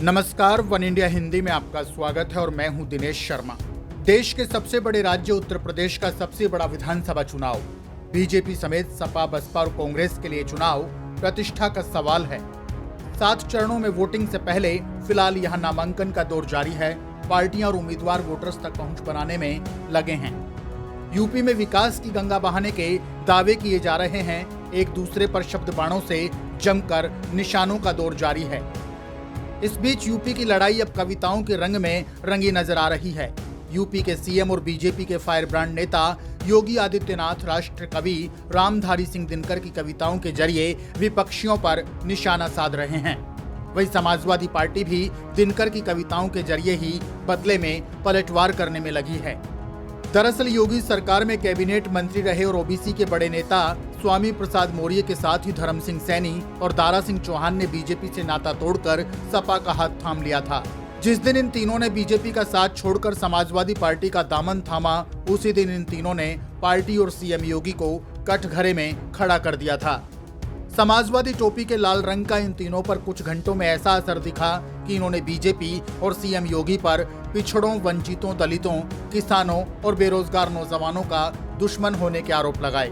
नमस्कार, one India Hindi में आपका स्वागत है और मैं हूं दिनेश शर्मा। देश के सबसे बड़े राज्य उत्तर प्रदेश का सबसे बड़ा विधानसभा चुनाव, बीजेपी समेत सपा, बसपा और कांग्रेस के लिए चुनाव प्रतिष्ठा का सवाल है। 7 चरणों में वोटिंग से पहले फिलहाल यहां नामांकन का दौर जारी है। पार्टियां और उम्मीदवार वोटर्स तक पहुंच बनाने में लगे हैं। यूपी में विकास की गंगा बहाने के दावे किए जा रहे हैं। एक दूसरे पर शब्द बाणों से जमकर निशानों का दौर जारी है। इस बीच यूपी की लड़ाई अब कविताओं के रंग में रंगी नजर आ रही है। यूपी के सीएम और बीजेपी के फायर ब्रांड नेता योगी आदित्यनाथ राष्ट्र कवि रामधारी सिंह दिनकर की कविताओं के जरिए विपक्षियों पर निशाना साध रहे हैं। वहीं समाजवादी पार्टी भी दिनकर की कविताओं के जरिए ही बदले में पलटवार करने में लगी है। दरअसल योगी सरकार में कैबिनेट मंत्री रहे और ओबीसी के बड़े नेता स्वामी प्रसाद मौर्य के साथ ही धर्म सिंह सैनी और दारा सिंह चौहान ने बीजेपी से नाता तोड़कर सपा का हाथ थाम लिया था। जिस दिन इन तीनों ने बीजेपी का साथ छोड़कर समाजवादी पार्टी का दामन थामा, उसी दिन इन तीनों ने पार्टी और सीएम योगी को कटघरे में खड़ा कर दिया था। समाजवादी टोपी के लाल रंग का इन तीनों पर कुछ घंटों में ऐसा असर दिखा कि इन्होंने बीजेपी और सीएम योगी पर पिछड़ों, वंचितों, दलितों, किसानों और बेरोजगार नौजवानों का दुश्मन होने के आरोप लगाए।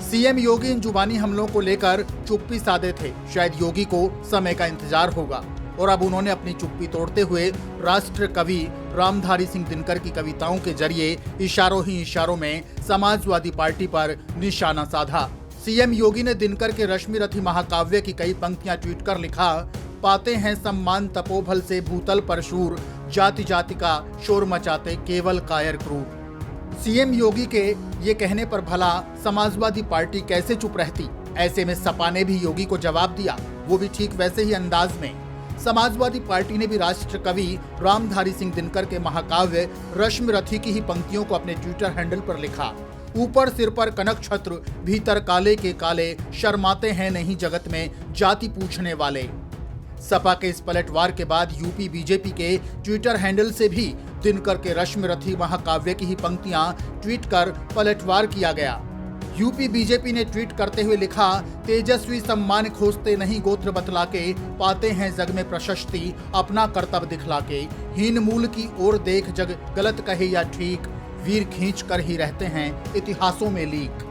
सीएम योगी इन जुबानी हमलों को लेकर चुप्पी साधे थे। शायद योगी को समय का इंतजार होगा और अब उन्होंने अपनी चुप्पी तोड़ते हुए राष्ट्र कवि रामधारी सिंह दिनकर की कविताओं के जरिए इशारों ही इशारों में समाजवादी पार्टी पर निशाना साधा। सीएम योगी ने दिनकर के रश्मि रथी महाकाव्य की कई पंक्तियां ट्वीट कर लिखा, पाते हैं सम्मान तपोबल से भूतल पर शूर, जाति जाति का शोर मचाते केवल कायर क्रूर। सीएम योगी के ये कहने पर भला समाजवादी पार्टी कैसे चुप रहती। ऐसे में सपा ने भी योगी को जवाब दिया, वो भी ठीक वैसे ही अंदाज में। समाजवादी पार्टी ने भी राष्ट्र कवि रामधारी सिंह दिनकर के महाकाव्य रश्मि रथी की ही पंक्तियों को अपने ट्विटर हैंडल पर लिखा, ऊपर सिर पर कनक छत्र, भीतर काले के काले, शर्माते हैं नहीं जगत में जाति पूछने वाले। सपा के इस पलटवार के बाद यूपी बीजेपी के ट्विटर हैंडल से भी दिनकर के रश्मि रथी महाकाव्य की ही पंक्तियां ट्वीट कर पलटवार किया गया। यूपी बीजेपी ने ट्वीट करते हुए लिखा, तेजस्वी सम्मान खोजते नहीं गोत्र बतला के, पाते हैं जग में प्रशस्ति अपना कर्तव्य दिखला के, हीन मूल की ओर देख जग गलत कहे या ठीक, वीर खींच कर ही रहते हैं इतिहासों में लीक।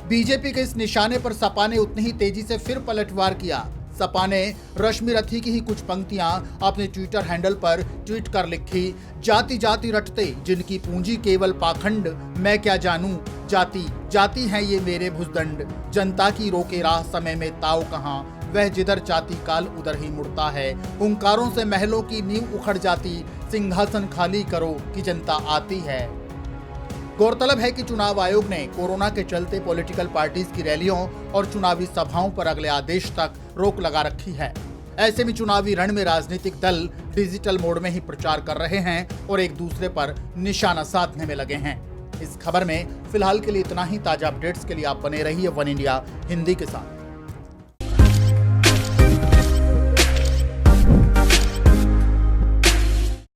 बीजेपी के इस निशाने पर सपा ने उतनी ही तेजी से फिर पलटवार किया। सपा ने रश्मि रथी की ही कुछ पंक्तियां अपने ट्विटर हैंडल पर ट्वीट कर लिखी, जाति जाति रटते जिनकी पूंजी केवल पाखंड, मैं क्या जानूं जाति जाति है ये मेरे भुजदंड, जनता की रोके राह समय में ताव कहां, वह जिधर जाति काल उधर ही मुड़ता है, हुंकारों से महलों की नींव उखड़ जाती, सिंहासन खाली करो कि जनता आती है। गौरतलब है कि चुनाव आयोग ने कोरोना के चलते पॉलिटिकल पार्टीज की रैलियों और चुनावी सभाओं पर अगले आदेश तक रोक लगा रखी है। ऐसे में चुनावी रण में राजनीतिक दल डिजिटल मोड में ही प्रचार कर रहे हैं और एक दूसरे पर निशाना साधने में लगे हैं। इस खबर में फिलहाल के लिए इतना ही। ताजा अपडेट्स के लिए आप बने रहिए वन इंडिया हिंदी के साथ।